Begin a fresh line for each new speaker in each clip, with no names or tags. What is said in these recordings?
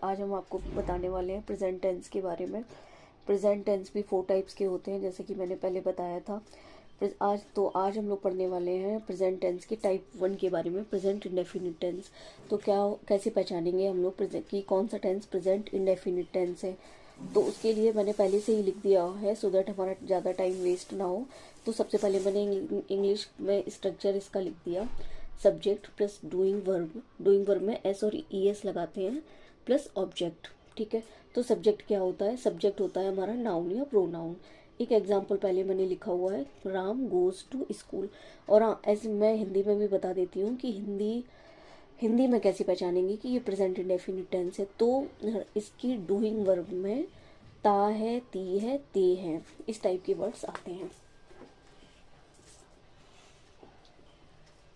आज हम आपको बताने वाले हैं प्रेजेंट टेंस के बारे में। प्रेजेंट टेंस भी 4 टाइप्स के होते हैं, जैसे कि मैंने पहले बताया था। आज हम लोग पढ़ने वाले हैं प्रेजेंट टेंस के टाइप 1 के बारे में, प्रेजेंट इंडेफिनिट टेंस। तो कैसे पहचानेंगे हम लोग कि कौन सा टेंस प्रेजेंट इंडेफिनिट टेंस है। तो उसके लिए मैंने पहले से ही लिख दिया है, सो दैट हमारा ज़्यादा टाइम वेस्ट ना हो। तो सबसे पहले मैंने इंग्लिश में स्ट्रक्चर इसका लिख दिया। सब्जेक्ट प्लस डूइंग वर्ब में एस और ई एस लगाते हैं, प्लस ऑब्जेक्ट। ठीक है, तो सब्जेक्ट क्या होता है? सब्जेक्ट होता है हमारा नाउन या प्रोनाउन। एक एग्जाम्पल पहले मैंने लिखा हुआ है, राम गोज टू स्कूल। और हाँ, ऐसे मैं हिंदी में भी बता देती हूँ कि हिंदी में कैसे पहचानेंगे कि ये प्रेजेंट इंडेफिनिट टेंस है। तो इसकी डूइंग वर्ब में ता है, ती है, ते है, इस टाइप के वर्ड्स आते हैं।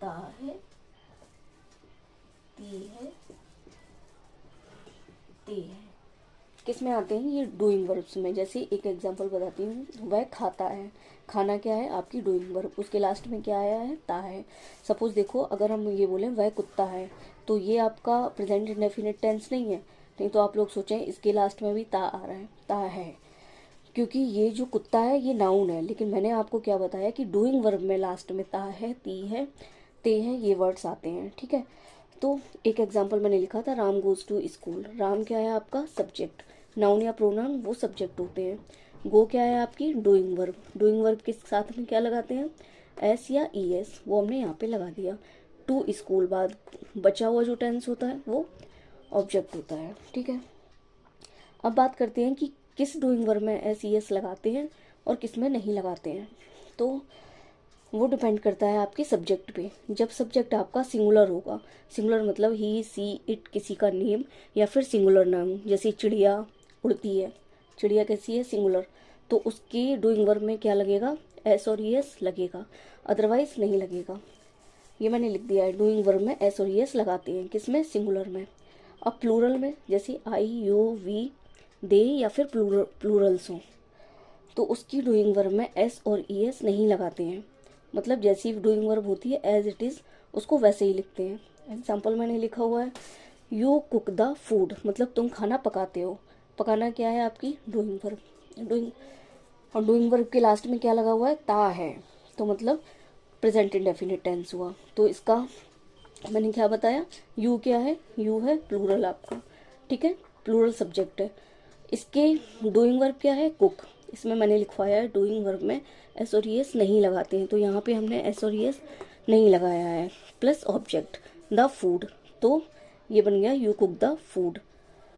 ता है, ती है, ते है, किस में आते हैं? ये डूइंग वर्ब्स में। जैसे एक एग्जांपल बताती हूँ, वह खाता है। खाना क्या है? आपकी डूइंग वर्ब। उसके लास्ट में क्या आया है? ता है। सपोज देखो, अगर हम ये बोलें वह कुत्ता है, तो ये आपका प्रेजेंट इंडेफिनिट टेंस नहीं है। नहीं तो आप लोग सोचें इसके लास्ट में भी ता आ रहा है, ता है, क्योंकि ये जो कुत्ता है ये नाउन है। लेकिन मैंने आपको क्या बताया कि डूइंग वर्ब में लास्ट में ता है, ती है, ते हैं, ये वर्ड्स आते हैं। ठीक है, तो एक एग्जांपल मैंने लिखा था, Ram goes to school. Ram क्या है आपका? सब्जेक्ट। नाउन या प्रोनाउन वो सब्जेक्ट होते हैं। गो क्या है आपकी? Doing verb. डूइंग वर्ब के साथ में क्या लगाते हैं? एस या ई एस, वो हमने यहाँ पे लगा दिया। टू स्कूल बाद बचा हुआ जो टेंस होता है वो ऑब्जेक्ट होता है। ठीक है, अब बात करते हैं कि किस डूइंग वर्ब में एस ई एस लगाते हैं और किस में नहीं लगाते हैं। तो वो डिपेंड करता है आपके सब्जेक्ट पे। जब सब्जेक्ट आपका सिंगुलर होगा, सिंगुलर मतलब ही, सी, इट, किसी का नेम या फिर सिंगुलर नाम, जैसे चिड़िया उड़ती है, चिड़िया कैसी है? सिंगुलर। तो उसकी डूइंग वर्ब में क्या लगेगा? एस और ई एस लगेगा, अदरवाइज नहीं लगेगा। ये मैंने लिख दिया है, डूइंग वर्ब में एस और ई एस लगाते हैं, किसमें? सिंगुलर में। अब प्लूरल में, जैसे आई, यू, वी, दे या फिर प्लूरल्स हों, तो उसकी डूइंग वर्ब में एस और ई एस नहीं लगाते हैं। मतलब जैसी डूइंग वर्ब होती है एज इट इज़, उसको वैसे ही लिखते हैं। एग्जाम्पल मैंने लिखा हुआ है, यू कुक द फूड, मतलब तुम खाना पकाते हो। पकाना क्या है? आपकी डूइंग वर्ब। और डूइंग वर्ब के लास्ट में क्या लगा हुआ है? ता है, तो मतलब प्रेजेंट इंडेफिनिट टेंस हुआ। तो इसका मैंने क्या बताया? यू क्या है? यू है प्लूरल आपका। ठीक है, प्लूरल सब्जेक्ट है। इसके डूइंग वर्ब क्या है? कुक। इसमें मैंने लिखवाया है डूइंग वर्ब में एस और ई एस नहीं लगाते हैं, तो यहाँ पे हमने एस और ई एस नहीं लगाया है। प्लस ऑब्जेक्ट द फूड, तो ये बन गया यू कुक द फूड।